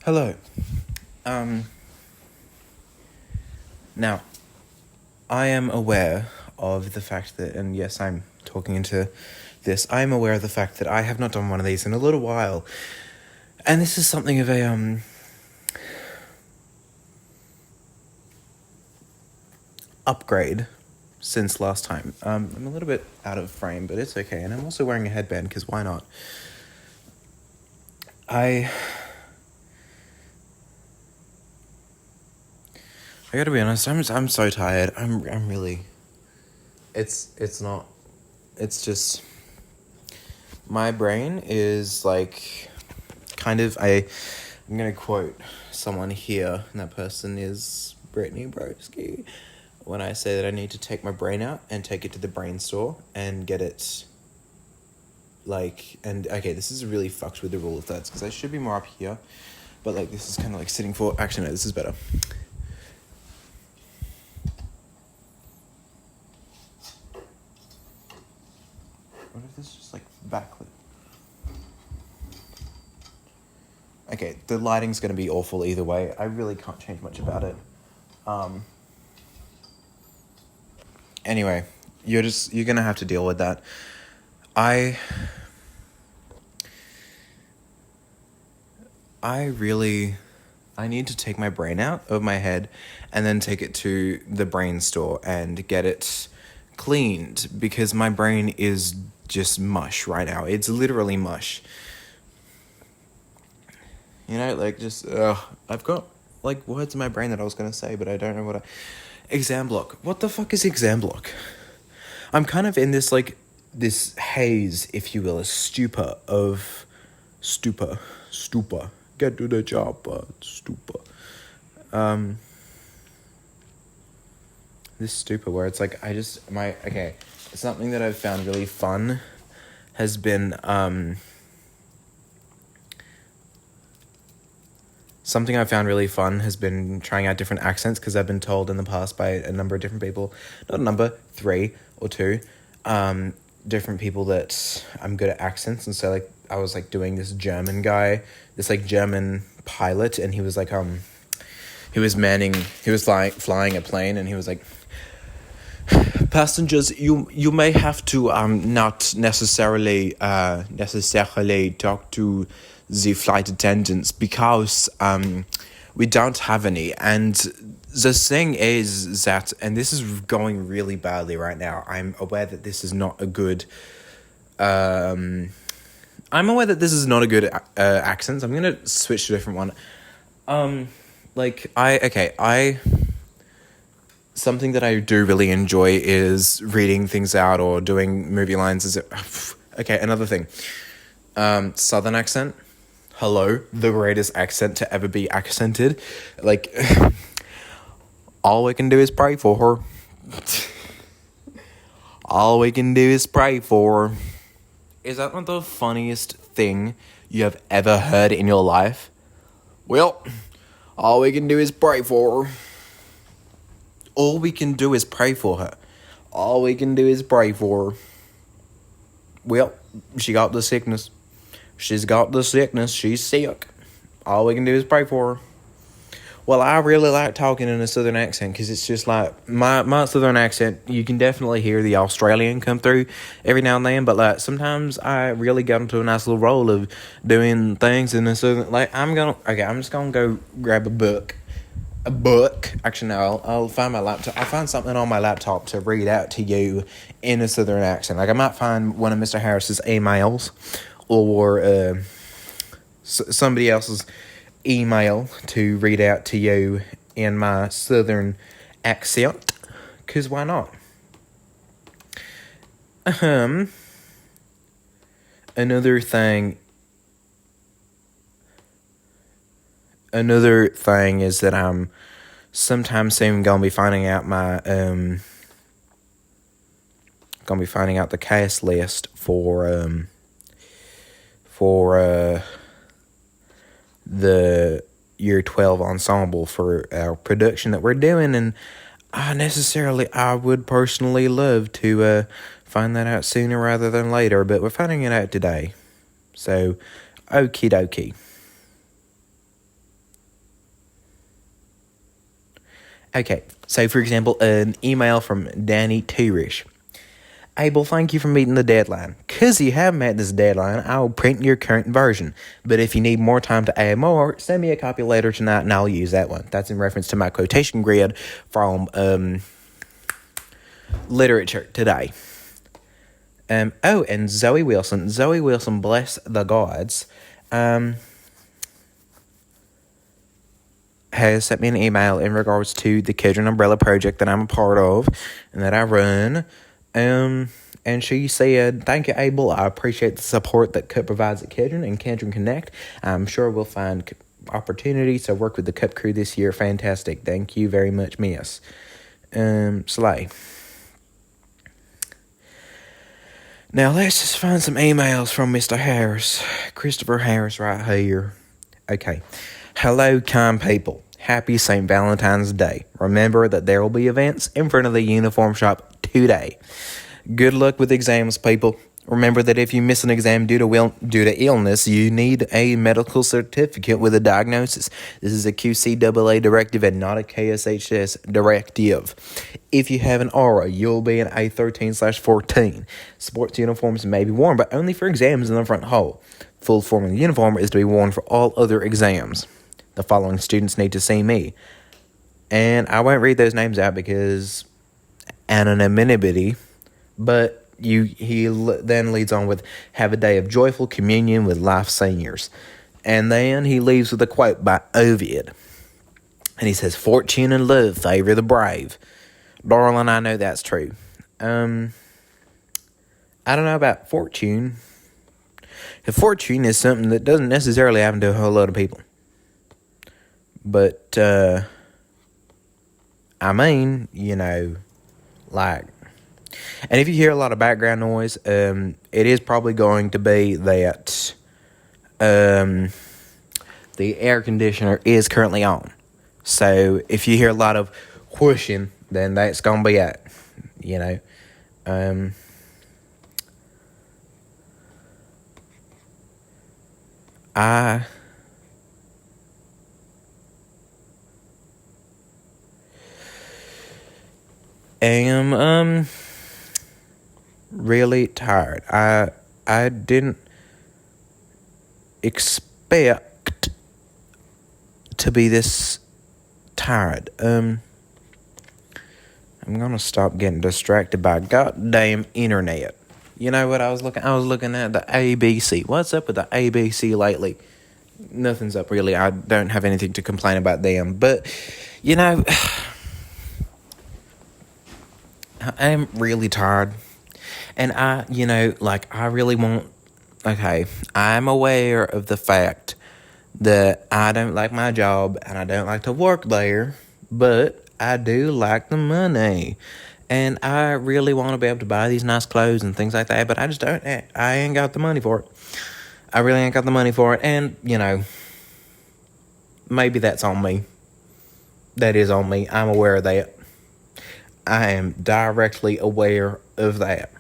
Hello. Now, I am aware of the fact that, and yes, I'm talking into this, I am aware of the fact that I have not done one of these in a little while. And this is something of a, upgrade since last time. I'm a little bit out of frame, but it's okay. And I'm also wearing a headband, because why not? I gotta be honest, I'm so tired. I'm really... It's just... My brain is, like, kind of... I'm gonna quote someone here, and that person is Brittany Broski, when I say that I need to take my brain out and take it to the brain store and get it... and okay, this is really fucked with the rule of thirds, because I should be more up here, but, this is kind of, sitting for... Actually, no, this is better. What if this is just, backlit? Okay, the lighting's gonna be awful either way. I really can't change much about it. Anyway, you're gonna have to deal with that. I need to take my brain out of my head and then take it to the brain store and get it cleaned, because my brain is just mush right now. It's literally mush. You know, I've got, words in my brain that I was going to say, but I don't know Exam block. What the fuck is exam block? I'm kind of in this, this haze, if you will, a stupor. Get to the job, stupor. This stupor where it's something that I've found really fun has been, trying out different accents, because I've been told in the past by a number of different people, not a number, 3 or 2, different people that I'm good at accents. And so, I was, doing this German guy, this, German pilot, and he was, he was flying a plane, and he was passengers, you may have to, not necessarily talk to the flight attendants, because we don't have any. And the thing is that, and this is going really badly right now, I'm aware that this is not a good accent. So I'm gonna switch to a different one. Something that I do really enjoy is reading things out or doing movie lines. Okay, another thing. Southern accent. Hello, the greatest accent to ever be accented. All we can do is pray for her. All we can do is pray for her. Is that not the funniest thing you have ever heard in your life? Well, all we can do is pray for her. All we can do is pray for her. All we can do is pray for her. Well, she got the sickness. She's got the sickness. She's sick. All we can do is pray for her. Well, I really like talking in a southern accent, because it's just my southern accent, you can definitely hear the Australian come through every now and then, but sometimes I really got into a nice little role of doing things in a southern, I'm just gonna go grab a book. Actually, no, I'll find my laptop. I'll find something on my laptop to read out to you in a southern accent. I might find one of Mr. Harris's emails, or somebody else's email to read out to you in my southern accent, because why not? Another thing is that I'm sometime soon gonna be finding out the cast list for the year 12 ensemble for our production that we're doing, and I would personally love to find that out sooner rather than later, but we're finding it out today. So, okie dokie. Okay, so for example, an email from Danny Turish. Abel, thank you for meeting the deadline. Because you have met this deadline, I will print your current version. But if you need more time to add more, send me a copy later tonight and I'll use that one. That's in reference to my quotation grid from literature today. And Zoe Wilson. Zoe Wilson, bless the gods, has sent me an email in regards to the Kedron Umbrella project that I'm a part of and that I run. And she said, thank you, Abel. I appreciate the support that CUP provides at Kedron and Kedron Connect. I'm sure we'll find opportunities to work with the CUP crew this year. Fantastic. Thank you very much, miss. Slay. Now, let's just find some emails from Mr. Harris. Christopher Harris right here. Okay. Hello, kind people. Happy St. Valentine's Day. Remember that there will be events in front of the uniform shop today. Good luck with exams, people. Remember that if you miss an exam due to illness, you need a medical certificate with a diagnosis. This is a QCAA directive and not a KSHS directive. If you have an aura, you'll be in A13/14. Sports uniforms may be worn, but only for exams in the front hall. Full formal uniform is to be worn for all other exams. The following students need to see me. And I won't read those names out because anonymity, but he then leads on with, have a day of joyful communion with life seniors. And then he leaves with a quote by Ovid. And he says, fortune and love favor the brave. Darling, I know that's true. I don't know about fortune. If fortune is something that doesn't necessarily happen to a whole lot of people. But, I mean, like, and if you hear a lot of background noise, it is probably going to be that the air conditioner is currently on. So if you hear a lot of whooshing, then that's going to be it, I am really tired. I didn't expect to be this tired. I'm gonna stop getting distracted by goddamn internet. You know what I was looking? I was looking at the ABC. What's up with the ABC lately? Nothing's up really. I don't have anything to complain about them. But, I'm really tired. And I really want... Okay, I'm aware of the fact that I don't like my job and I don't like to work there, but I do like the money. And I really want to be able to buy these nice clothes and things like that, but I just don't. I ain't got the money for it. I really ain't got the money for it. And, maybe that's on me. That is on me. I'm aware of that. I am directly aware of that.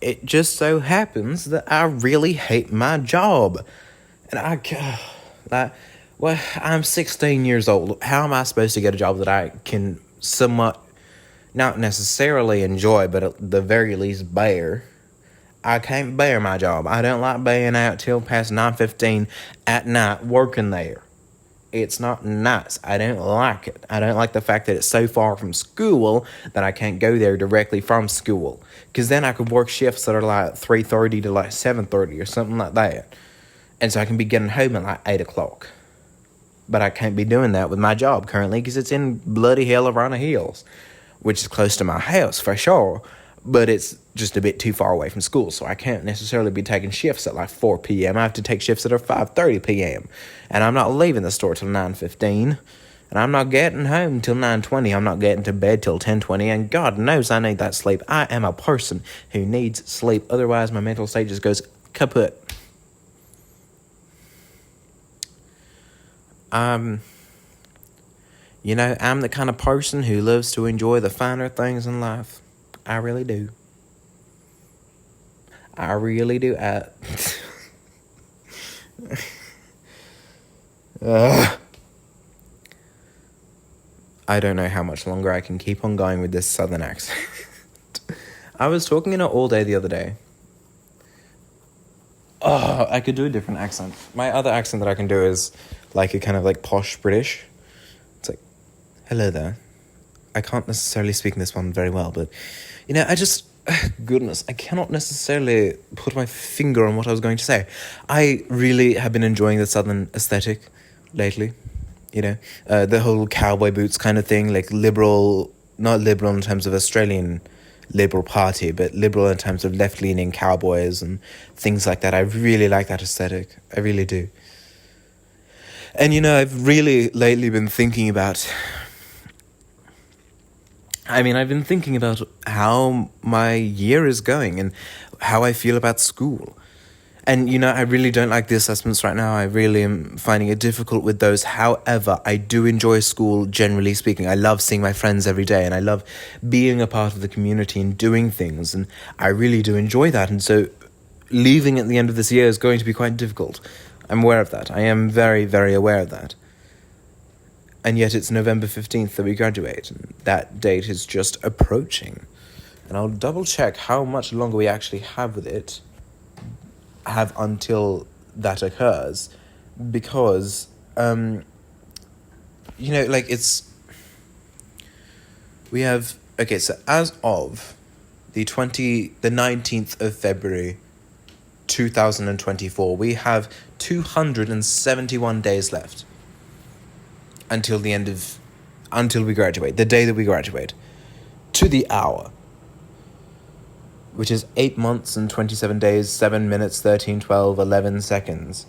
It just so happens that I really hate my job. And I'm 16 years old. How am I supposed to get a job that I can somewhat, not necessarily enjoy, but at the very least bear? I can't bear my job. I don't like being out till past 9:15 at night working there. It's not nice. I don't like it. I don't like the fact that it's so far from school that I can't go there directly from school. Because then I could work shifts that are like 3:30 to like 7:30 or something like that. And so I can be getting home at like 8 o'clock. But I can't be doing that with my job currently because it's in bloody hell of Arana Hills, which is close to my house for sure. But it's just a bit too far away from school, so I can't necessarily be taking shifts at like 4 p.m. I have to take shifts that are 5:30 p.m. And I'm not leaving the store till 9:15. And I'm not getting home till 9:20. I'm not getting to bed till 10:20. And God knows I need that sleep. I am a person who needs sleep. Otherwise, my mental state just goes kaput. I'm the kind of person who loves to enjoy the finer things in life. I really do. I really do. I don't know how much longer I can keep on going with this southern accent. I was talking in it all day the other day. Oh, I could do a different accent. My other accent that I can do is like a kind of like posh British. It's like, hello there. I can't necessarily speak in this one very well, but, you know, I just, goodness, I cannot necessarily put my finger on what I was going to say. I really have been enjoying the southern aesthetic lately, you know, the whole cowboy boots kind of thing, like liberal, not liberal in terms of Australian Liberal Party, but liberal in terms of left-leaning cowboys and things like that. I really like that aesthetic. I really do. And, you know, I've really lately been thinking about... I've been thinking about how my year is going and how I feel about school. And, you know, I really don't like the assessments right now. I really am finding it difficult with those. However, I do enjoy school, generally speaking. I love seeing my friends every day, and I love being a part of the community and doing things, and I really do enjoy that. And so leaving at the end of this year is going to be quite difficult. I'm aware of that. I am very, very aware of that. And yet it's November 15th that we graduate, and that date is just approaching. And I'll double check how much longer we actually have with it. Have until that occurs, because you know, like, we have, okay, so as of the 19th of February 2024, we have 271 days left until we graduate, the day that we graduate, to the hour, which is 8 months and 27 days, 7 minutes, 13, 12, 11 seconds.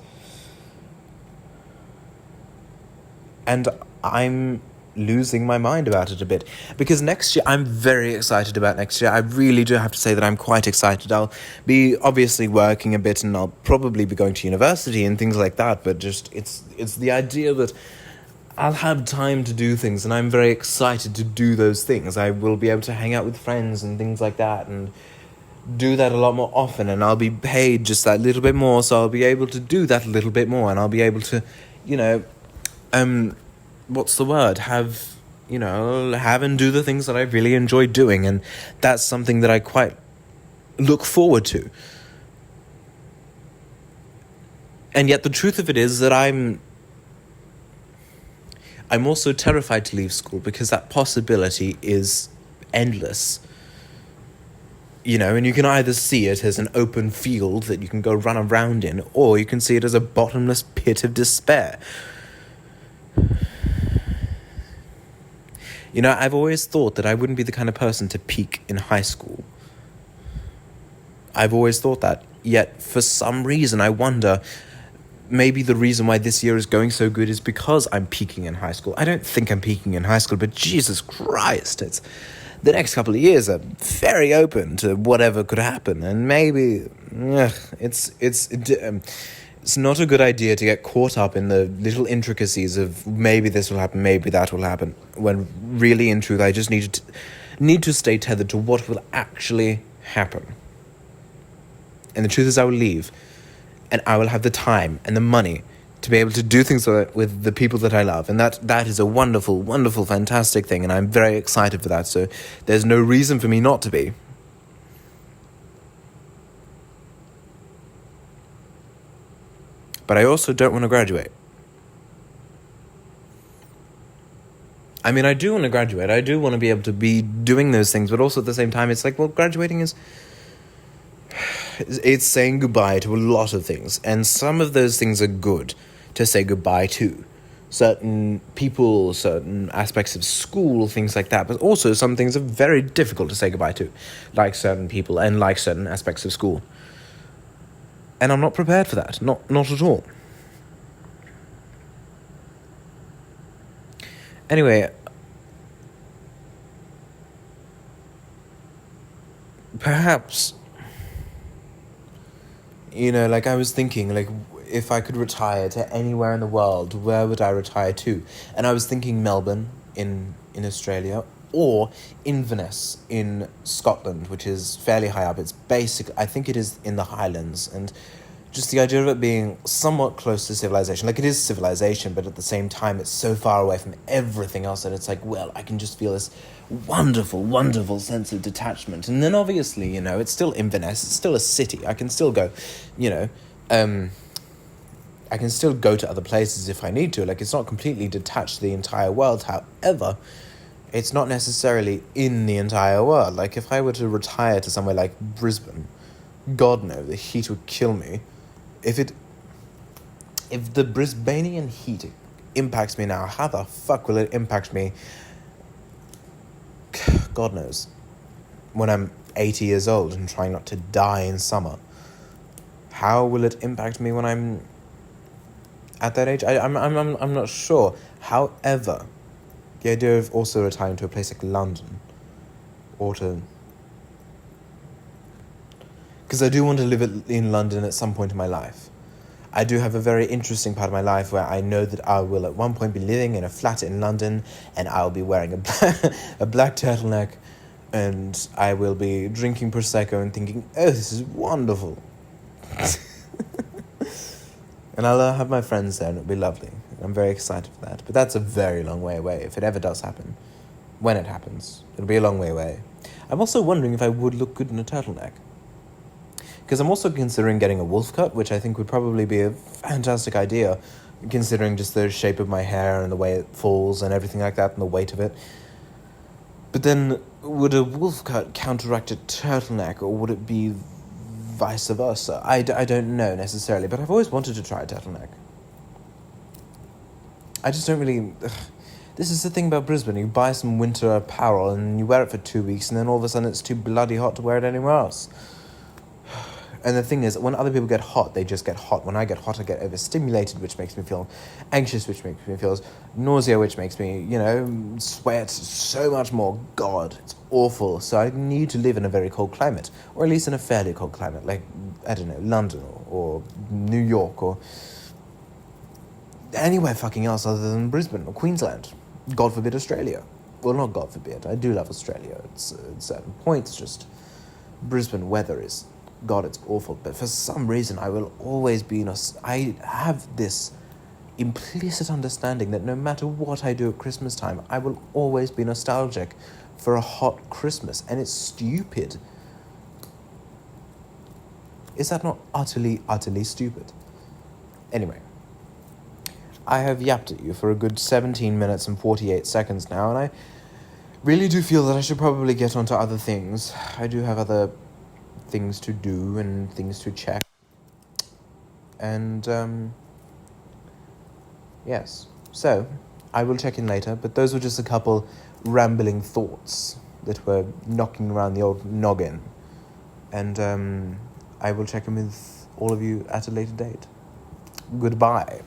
And I'm losing my mind about it a bit. Because next year, I'm very excited about next year. I really do have to say that I'm quite excited. I'll be obviously working a bit, and I'll probably be going to university and things like that. But just, it's the idea that I'll have time to do things, and I'm very excited to do those things. I will be able to hang out with friends and things like that, and do that a lot more often, and I'll be paid just that little bit more, so I'll be able to do that a little bit more, and I'll be able to, you know, what's the word, have and do the things that I really enjoy doing, and that's something that I quite look forward to. And yet the truth of it is that I'm also terrified to leave school, because that possibility is endless. You know, and you can either see it as an open field that you can go run around in, or you can see it as a bottomless pit of despair. You know, I've always thought that I wouldn't be the kind of person to peak in high school. I've always thought that. Yet, for some reason, I wonder, maybe the reason why this year is going so good is because I'm peaking in high school. I don't think I'm peaking in high school, but Jesus Christ, the next couple of years are very open to whatever could happen, and maybe it's not a good idea to get caught up in the little intricacies of maybe this will happen, maybe that will happen, when really, in truth, I just need to stay tethered to what will actually happen. And the truth is, I will leave, and I will have the time and the money to be able to do things with the people that I love. And that is a wonderful, wonderful, fantastic thing. And I'm very excited for that. So there's no reason for me not to be. But I also don't want to graduate. I mean, I do want to graduate. I do want to be able to be doing those things. But also at the same time, it's like, well, graduating is... It's saying goodbye to a lot of things. And some of those things are good to say goodbye to. Certain people, certain aspects of school, things like that. But also some things are very difficult to say goodbye to. Like certain people and like certain aspects of school. And I'm not prepared for that. Not at all. Anyway, perhaps, you know, like I was thinking, like, if I could retire to anywhere in the world, where would I retire to? And I was thinking Melbourne in Australia, or Inverness in Scotland, which is fairly high up. It's basic, I think it is in the Highlands, and just the idea of it being somewhat close to civilization. Like, it is civilization, but at the same time, it's so far away from everything else that it's like, well, I can just feel this wonderful, wonderful sense of detachment. And then obviously, you know, it's still Inverness, it's still a city. I can still go, you know, I can still go to other places if I need to. Like, it's not completely detached to the entire world. However, it's not necessarily in the entire world. Like, if I were to retire to somewhere like Brisbane, God no, the heat would kill me. If the Brisbanean heat impacts me now, how the fuck will it impact me, God knows, when I'm 80 years old and trying not to die in summer? How will it impact me when I'm at that age? I'm not sure. However, the idea of also retiring to a place like London, or to... because I do want to live in London at some point in my life. I do have a very interesting part of my life where I know that I will at one point be living in a flat in London, and I'll be wearing a black turtleneck, and I will be drinking Prosecco and thinking, oh, this is wonderful. And I'll have my friends there, and it'll be lovely. I'm very excited for that. But that's a very long way away, if it ever does happen. When it happens, it'll be a long way away. I'm also wondering if I would look good in a turtleneck. Because I'm also considering getting a wolf cut, which I think would probably be a fantastic idea, considering just the shape of my hair and the way it falls and everything like that and the weight of it. But then, would a wolf cut counteract a turtleneck, or would it be vice versa? I don't know necessarily, but I've always wanted to try a turtleneck. I just don't really... This is the thing about Brisbane. You buy some winter apparel and you wear it for 2 weeks, and then all of a sudden it's too bloody hot to wear it anywhere else. And the thing is, when other people get hot, they just get hot. When I get hot, I get overstimulated, which makes me feel anxious, which makes me feel nausea, which makes me, you know, sweat so much more. God, it's awful. So I need to live in a very cold climate, or at least in a fairly cold climate, like, I don't know, London or New York or anywhere fucking else other than Brisbane or Queensland. God forbid Australia. Well, not God forbid. I do love Australia. It's at certain points, just Brisbane weather is... God, it's awful. But for some reason, I will always be... I have this implicit understanding that no matter what I do at Christmas time, I will always be nostalgic for a hot Christmas. And it's stupid. Is that not utterly, utterly stupid? Anyway, I have yapped at you for a good 17 minutes and 48 seconds now, and I really do feel that I should probably get onto other things. I do have other things to do and things to check. And, yes. So, I will check in later, but those were just a couple rambling thoughts that were knocking around the old noggin. And, I will check in with all of you at a later date. Goodbye.